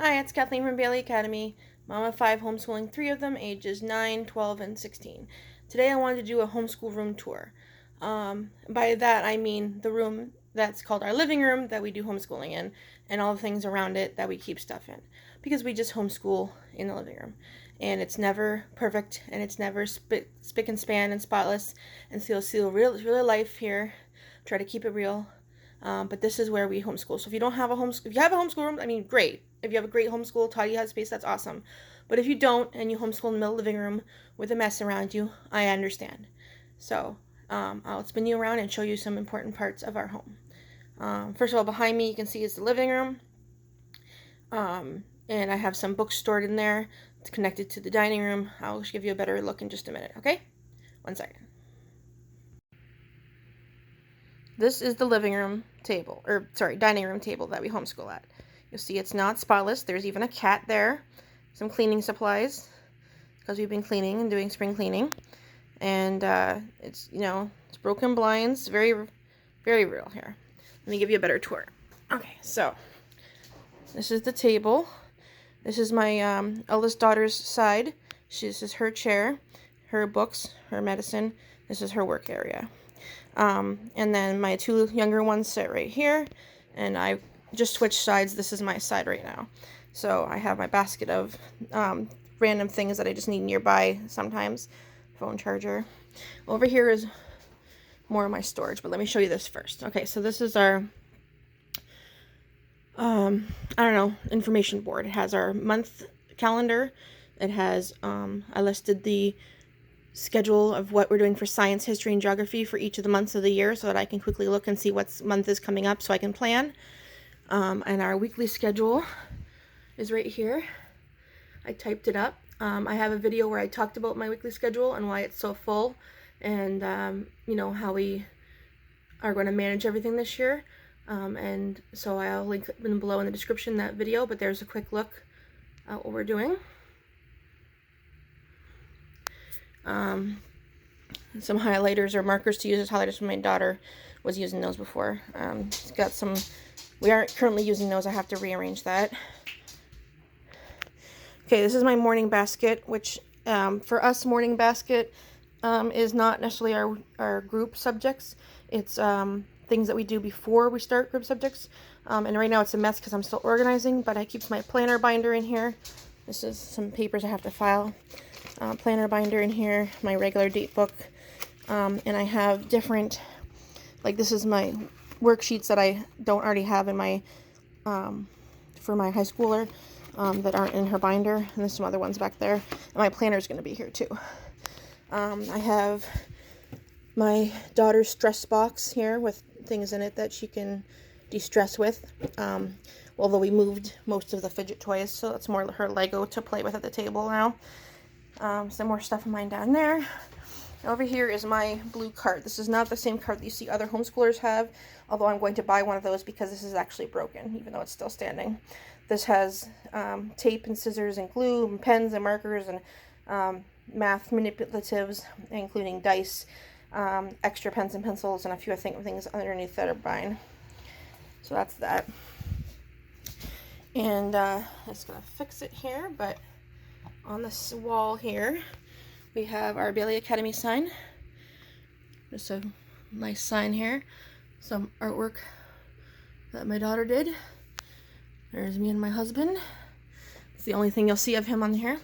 Hi, it's Kathleen from Bailey Academy. Mom of 5, homeschooling 3 of them, ages 9, 12, and 16. Today I wanted to do a homeschool room tour. By that I mean the room that's called our living room that we do homeschooling in, and all the things around it that we keep stuff in. Because we just homeschool in the living room. And it's never perfect, and it's never spick and span and spotless, and so you'll see real life here. Try to keep it real. But this is where we homeschool. So if you don't have if you have a homeschool room, I mean, great. If you have a great homeschool, tidy headspace, that's awesome. But if you don't, and you homeschool in the middle of the living room with a mess around you, I understand. So I'll spin you around and show you some important parts of our home. First of all, behind me, you can see is the living room. And I have some books stored in there. It's connected to the dining room. I'll give you a better look in just a minute, okay? 1 second. This is the living room table, dining room table that we homeschool at. You'll see it's not spotless. There's even a cat there. Some cleaning supplies, because we've been cleaning and doing spring cleaning. And it's broken blinds. Very, very real here. Let me give you a better tour. Okay, so this is the table. This is my eldest daughter's side. This is her chair, her books, her medicine. This is her work area. And then my 2 younger ones sit right here, and I just switched sides. This is my side right now. So I have my basket of random things that I just need nearby sometimes. Phone charger. Over here is more of my storage, but let me show you this first. Okay, so this is our, information board. It has our month calendar. It has, I listed the schedule of what we're doing for science, history, and geography for each of the months of the year so that I can quickly look and see what month is coming up so I can plan. And our weekly schedule is right here. I typed it up. I have a video where I talked about my weekly schedule and why it's so full, and how we are going to manage everything this year. And so I'll link below in the description that video, but there's a quick look at what we're doing. Some highlighters or markers to use as highlighters. My daughter was using those before. She's got some. We aren't currently using those. I have to rearrange that. Okay, this is my morning basket, which for us, morning basket is not necessarily our group subjects. It's things that we do before we start group subjects. And right now it's a mess because I'm still organizing, but I keep my planner binder in here. This is some papers I have to file. Planner binder in here, my regular date book, and I have different, like this is my worksheets that I don't already have in my, for my high schooler, that aren't in her binder, and there's some other ones back there, and my planner is going to be here too. I have my daughter's stress box here with things in it that she can de-stress with, although we moved most of the fidget toys, so it's more her Lego to play with at the table now. Some more stuff of mine down there. Over here is my blue cart. This is not the same cart that you see other homeschoolers have, although I'm going to buy one of those because this is actually broken, even though it's still standing. This has tape and scissors and glue and pens and markers and math manipulatives, including dice, extra pens and pencils, and a few things underneath that are mine. So that's that. And I'm just going to fix it here, but on this wall here, we have our Bailey Academy sign. Just a nice sign here. Some artwork that my daughter did. There's me and my husband. It's the only thing you'll see of him on here.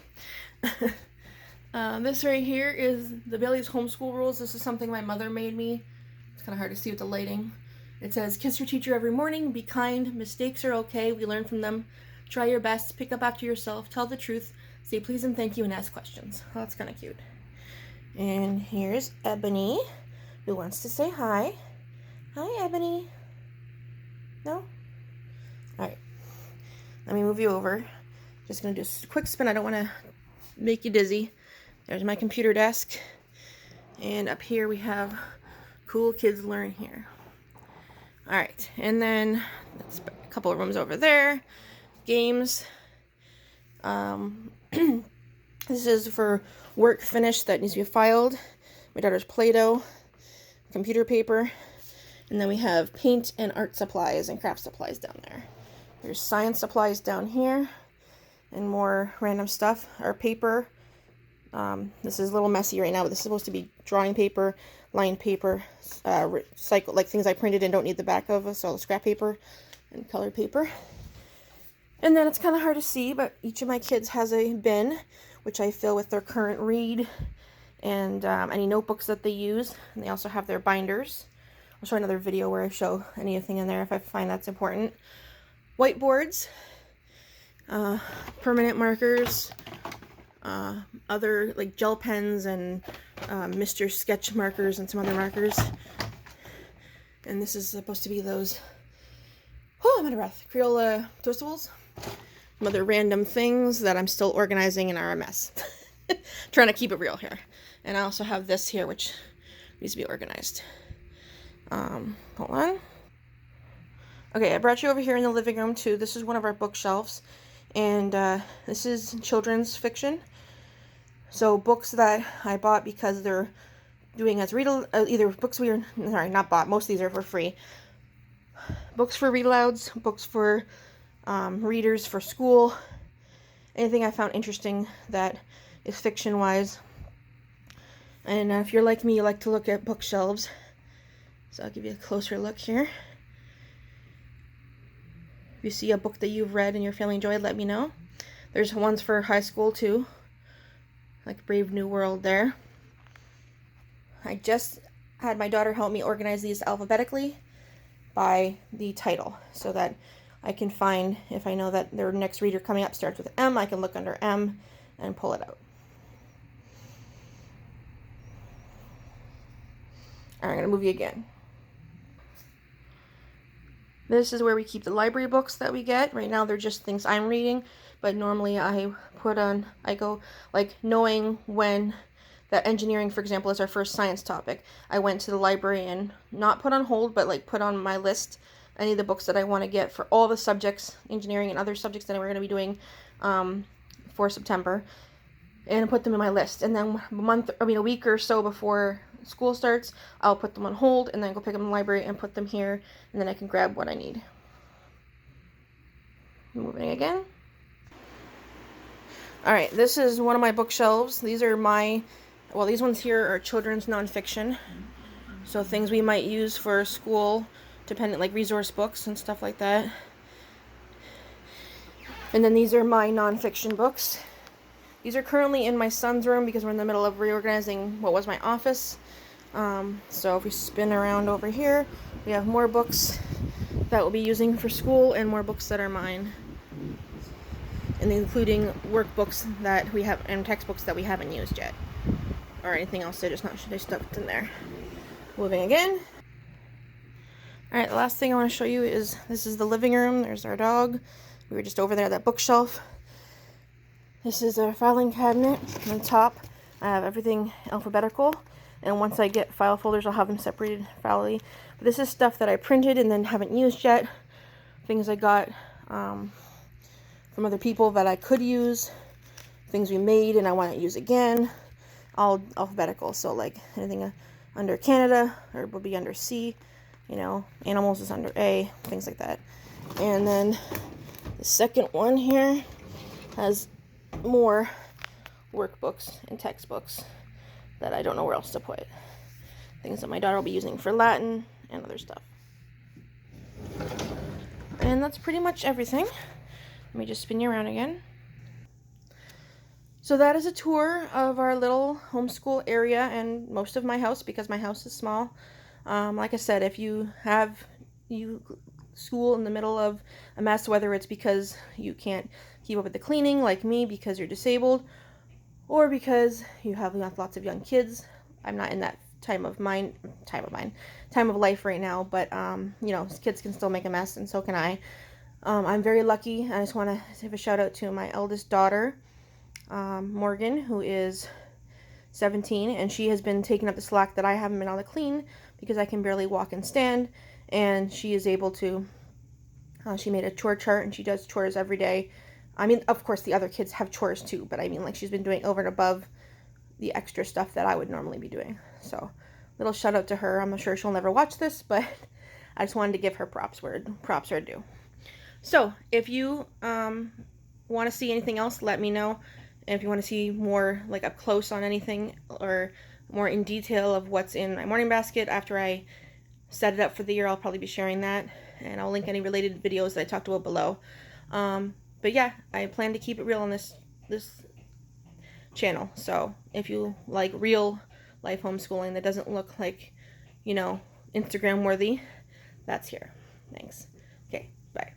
This right here is the Bailey's homeschool rules. This is something my mother made me. It's kind of hard to see with the lighting. It says, kiss your teacher every morning, be kind, mistakes are okay, we learn from them. Try your best, pick up after yourself, tell the truth, say please and thank you, and ask questions. Oh, that's kind of cute. And here's Ebony, who wants to say hi. Hi, Ebony. No? Alright. Let me move you over. Just going to do a quick spin. I don't want to make you dizzy. There's my computer desk. And up here we have Cool Kids Learn here. Alright. And then that's a couple of rooms over there. Games. This is for work finished that needs to be filed. My daughter's Play-Doh, computer paper, and then we have paint and art supplies and craft supplies down there. There's science supplies down here. and more random stuff. Our paper, this is a little messy right now, but this is supposed to be drawing paper, lined paper, recycle, like things I printed and don't need the back of, so scrap paper and colored paper. And then it's kind of hard to see, but each of my kids has a bin, which I fill with their current read and any notebooks that they use. And they also have their binders. I'll show another video where I show anything in there if I find that's important. Whiteboards, permanent markers, other like gel pens and Mr. Sketch markers and some other markers. And this is supposed to be those, oh, I'm out of breath, Crayola Twistables. Some other random things that I'm still organizing and are a mess. Trying to keep it real here. And I also have this here, which needs to be organized. Hold on. Okay, I brought you over here in the living room too. This is one of our bookshelves. And this is children's fiction. So books that I bought because they're doing as either books we are, sorry, not bought, most of these are for free. Books for read alouds, books for readers for school, anything I found interesting that is fiction wise. And if you're like me, you like to look at bookshelves, so I'll give you a closer look here. If you see a book that you've read and you're feeling enjoyed, let me know. There's ones for high school too, like Brave New World there. I just had my daughter help me organize these alphabetically by the title, so that I can find, if I know that their next reader coming up starts with M, I can look under M and pull it out. All right, I'm going to move you again. This is where we keep the library books that we get. Right now they're just things I'm reading, but normally I go like knowing when that engineering, for example, is our first science topic. I went to the library and not put on hold, but like put on my list any of the books that I want to get for all the subjects, engineering and other subjects that we're going to be doing for September, and put them in my list. And then a week or so before school starts, I'll put them on hold and then go pick them in the library and put them here, and then I can grab what I need. Moving again. All right, this is one of my bookshelves. These are these ones here are children's nonfiction. So things we might use for school, dependent, like resource books and stuff like that. And then these are my nonfiction books. These are currently in my son's room because we're in the middle of reorganizing what was my office. So if we spin around over here, we have more books that we'll be using for school and more books that are mine. And including workbooks that we have and textbooks that we haven't used yet. Or anything else they stuffed in there. Moving again. Alright, the last thing I want to show you is, this is the living room. There's our dog. We were just over there at that bookshelf. This is our filing cabinet. On top, I have everything alphabetical. And once I get file folders, I'll have them separated filely. But this is stuff that I printed and then haven't used yet. Things I got from other people that I could use. Things we made and I want to use again. All alphabetical. So like anything under Canada or will be under C. You know, animals is under A. Things like that. And then the second one here has more workbooks and textbooks that I don't know where else to put. Things that my daughter will be using for Latin and other stuff. And that's pretty much everything. Let me just spin you around again. So that is a tour of our little homeschool area and most of my house, because my house is small. Like I said, if you have school in the middle of a mess, whether it's because you can't keep up with the cleaning like me because you're disabled, or because you have lots of young kids. I'm not in that time of life right now, but you know, kids can still make a mess, and so can I. I'm very lucky. I just want to give a shout out to my eldest daughter, Morgan, who is 17, and she has been taking up the slack that I haven't been able to clean because I can barely walk and stand, and she is able to. She made a chore chart, and she does chores every day. I mean, of course, the other kids have chores too, but I mean, like, she's been doing over and above the extra stuff that I would normally be doing. So, little shout out to her. I'm sure she'll never watch this, but I just wanted to give her props where props are due. So, if you want to see anything else, let me know. And if you want to see more like up close on anything or more in detail of what's in my morning basket after I set it up for the year, I'll probably be sharing that. And I'll link any related videos that I talked about below. But yeah, I plan to keep it real on this channel. So if you like real life homeschooling that doesn't look like, you know, Instagram worthy, that's here. Thanks. Okay, bye.